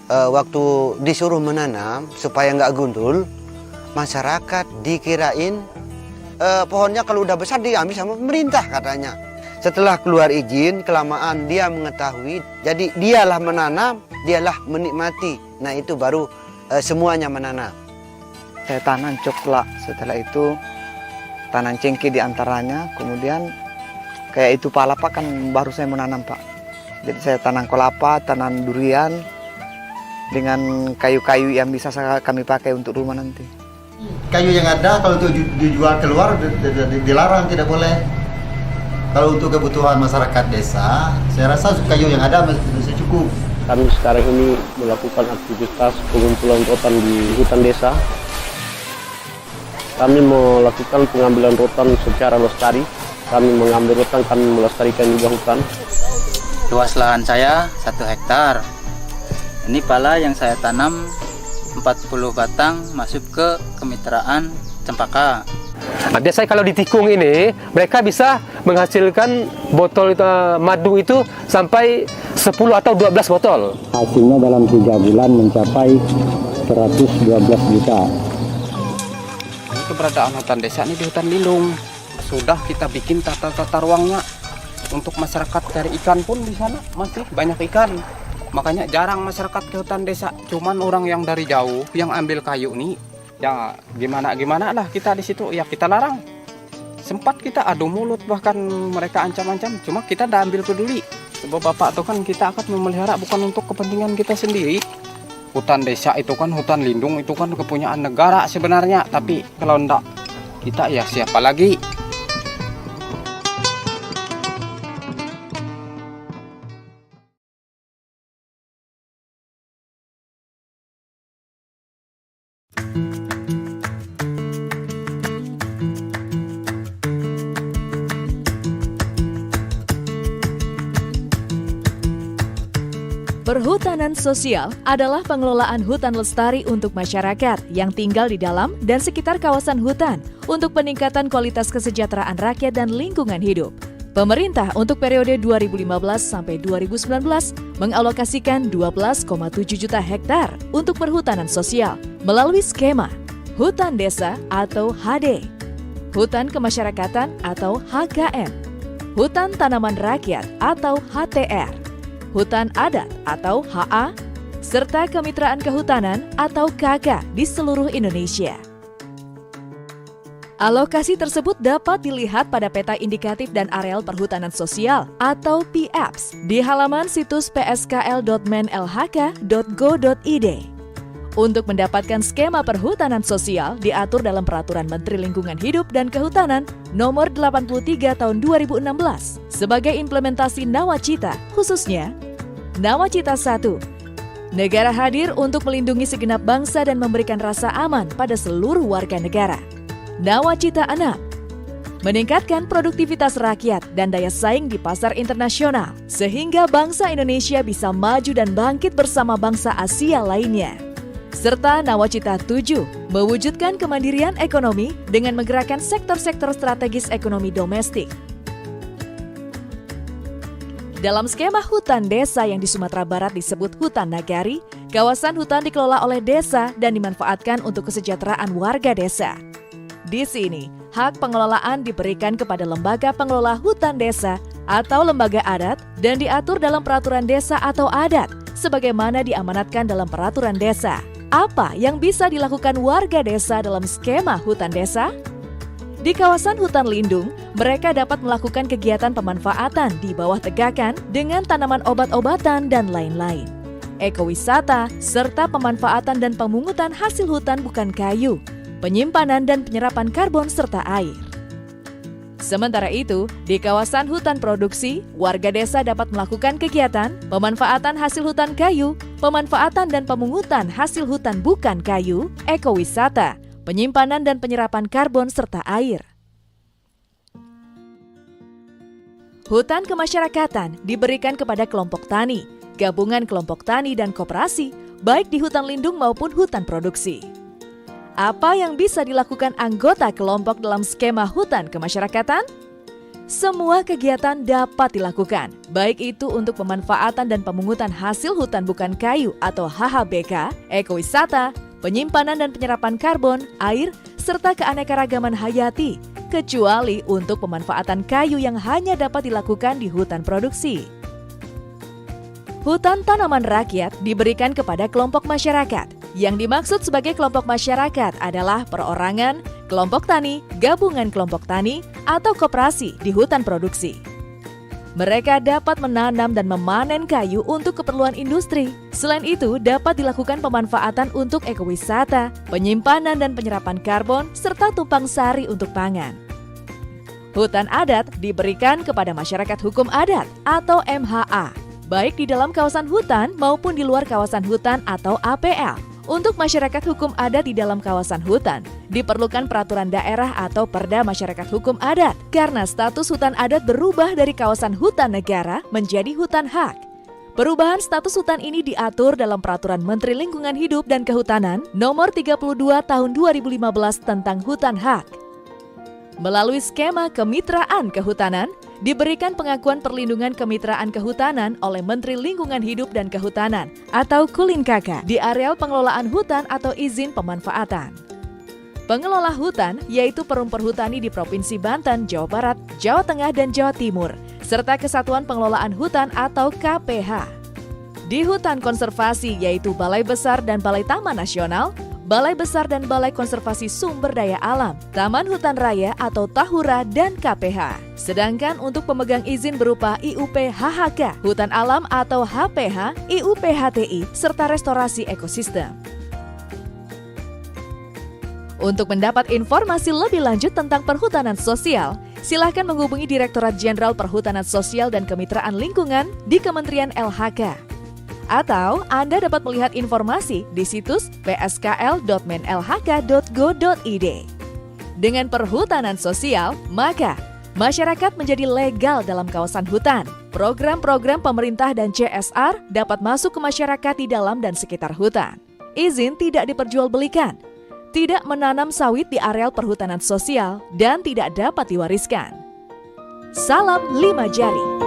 waktu disuruh menanam supaya nggak gundul, masyarakat dikirain pohonnya kalau udah besar diambil sama pemerintah katanya. Setelah keluar izin, kelamaan dia mengetahui, jadi dialah menanam, dialah menikmati. Nah itu baru semuanya menanam. Saya tanam coklat, setelah itu tanam cengkeh di antaranya, kemudian kayak itu palapa kan baru saya menanam Pak. Jadi saya tanam kelapa, tanam durian, dengan kayu-kayu yang bisa kami pakai untuk rumah nanti. Kayu yang ada kalau untuk dijual keluar dilarang, tidak boleh. Kalau untuk kebutuhan masyarakat desa, saya rasa kayu yang ada masih cukup. Kami sekarang ini melakukan aktivitas pengumpulan rotan di hutan desa. Kami melakukan pengambilan rotan secara lestari. Kami mengambil rotan, kami melestarikan juga hutan. Luas lahan saya 1 hektar. Ini pala yang saya tanam 40 batang masuk ke kemitraan Cempaka. Nah, biasanya kalau di tikung ini mereka bisa menghasilkan botol madu itu sampai 10 atau 12 botol. Hasilnya dalam 3 bulan mencapai 112 juta. Keberadaan hutan desa ini di hutan lindung. Sudah kita bikin tata ruangnya untuk masyarakat cari ikan pun di sana masih banyak ikan. Makanya jarang masyarakat ke hutan desa. Cuman orang yang dari jauh yang ambil kayu nih, ya gimana lah kita di situ, ya kita larang. Sempat kita adu mulut, bahkan mereka ancam-ancam, cuma kita tidak ambil peduli. Sebab Bapak tuh kan kita akan memelihara bukan untuk kepentingan kita sendiri. Hutan desa itu kan hutan lindung, itu kan kepunyaan negara sebenarnya. Tapi kalau enggak kita, ya siapa lagi? Perhutanan sosial adalah pengelolaan hutan lestari untuk masyarakat yang tinggal di dalam dan sekitar kawasan hutan untuk peningkatan kualitas kesejahteraan rakyat dan lingkungan hidup. Pemerintah untuk periode 2015 sampai 2019 mengalokasikan 12,7 juta hektar untuk perhutanan sosial melalui skema Hutan Desa atau HD, Hutan Kemasyarakatan atau HKM, Hutan Tanaman Rakyat atau HTR, Hutan Adat atau HA, serta Kemitraan Kehutanan atau KK di seluruh Indonesia. Alokasi tersebut dapat dilihat pada peta indikatif dan areal perhutanan sosial atau PAPS di halaman situs pskl.menlhk.go.id. Untuk mendapatkan skema perhutanan sosial diatur dalam Peraturan Menteri Lingkungan Hidup dan Kehutanan Nomor 83 Tahun 2016 sebagai implementasi Nawacita, khususnya Nawacita 1. Negara hadir untuk melindungi segenap bangsa dan memberikan rasa aman pada seluruh warga negara. Nawacita 6. Meningkatkan produktivitas rakyat dan daya saing di pasar internasional sehingga bangsa Indonesia bisa maju dan bangkit bersama bangsa Asia lainnya. Serta Nawacita 7, mewujudkan kemandirian ekonomi dengan menggerakkan sektor-sektor strategis ekonomi domestik. Dalam skema hutan desa yang di Sumatera Barat disebut hutan nagari, kawasan hutan dikelola oleh desa dan dimanfaatkan untuk kesejahteraan warga desa. Di sini, hak pengelolaan diberikan kepada lembaga pengelola hutan desa atau lembaga adat dan diatur dalam peraturan desa atau adat, sebagaimana diamanatkan dalam peraturan desa. Apa yang bisa dilakukan warga desa dalam skema hutan desa? Di kawasan hutan lindung, mereka dapat melakukan kegiatan pemanfaatan di bawah tegakan dengan tanaman obat-obatan dan lain-lain. Ekowisata, serta pemanfaatan dan pemungutan hasil hutan bukan kayu, penyimpanan dan penyerapan karbon serta air. Sementara itu, di kawasan hutan produksi, warga desa dapat melakukan kegiatan pemanfaatan hasil hutan kayu, pemanfaatan dan pemungutan hasil hutan bukan kayu, ekowisata, penyimpanan dan penyerapan karbon serta air. Hutan kemasyarakatan diberikan kepada kelompok tani, gabungan kelompok tani dan koperasi, baik di hutan lindung maupun hutan produksi. Apa yang bisa dilakukan anggota kelompok dalam skema hutan kemasyarakatan? semua kegiatan dapat dilakukan, baik itu untuk pemanfaatan dan pemungutan hasil hutan bukan kayu atau HHBK, ekowisata, penyimpanan dan penyerapan karbon, air, serta keanekaragaman hayati, kecuali untuk pemanfaatan kayu yang hanya dapat dilakukan di hutan produksi. Hutan tanaman rakyat diberikan kepada kelompok masyarakat. Yang dimaksud sebagai kelompok masyarakat adalah perorangan, kelompok tani, gabungan kelompok tani, atau koperasi di hutan produksi. Mereka dapat menanam dan memanen kayu untuk keperluan industri. Selain itu, dapat dilakukan pemanfaatan untuk ekowisata, penyimpanan dan penyerapan karbon, serta tumpang sari untuk pangan. Hutan adat diberikan kepada masyarakat hukum adat atau MHA, baik di dalam kawasan hutan maupun di luar kawasan hutan atau APL. Untuk masyarakat hukum adat di dalam kawasan hutan, diperlukan peraturan daerah atau perda masyarakat hukum adat karena status hutan adat berubah dari kawasan hutan negara menjadi hutan hak. Perubahan status hutan ini diatur dalam Peraturan Menteri Lingkungan Hidup dan Kehutanan Nomor 32 Tahun 2015 tentang hutan hak. Melalui skema kemitraan kehutanan, diberikan pengakuan perlindungan kemitraan kehutanan oleh Menteri Lingkungan Hidup dan Kehutanan atau KULIN-KK di areal pengelolaan hutan atau izin pemanfaatan. Pengelola hutan yaitu Perum Perhutani di Provinsi Banten, Jawa Barat, Jawa Tengah, dan Jawa Timur, serta Kesatuan Pengelolaan Hutan atau KPH. Di hutan konservasi yaitu Balai Besar dan Balai Taman Nasional, Balai Besar dan Balai Konservasi Sumber Daya Alam, Taman Hutan Raya atau Tahura, dan KPH. Sedangkan untuk pemegang izin berupa IUP HHK, Hutan Alam atau HPH, IUP HTI, serta restorasi ekosistem. Untuk mendapat informasi lebih lanjut tentang perhutanan sosial, silakan menghubungi Direktorat Jenderal Perhutanan Sosial dan Kemitraan Lingkungan di Kementerian LHK. Atau Anda dapat melihat informasi di situs pskl.menlhk.go.id. Dengan perhutanan sosial, maka masyarakat menjadi legal dalam kawasan hutan. Program-program pemerintah dan CSR dapat masuk ke masyarakat di dalam dan sekitar hutan. Izin tidak diperjualbelikan, tidak menanam sawit di areal perhutanan sosial, dan tidak dapat diwariskan. Salam 5 jari.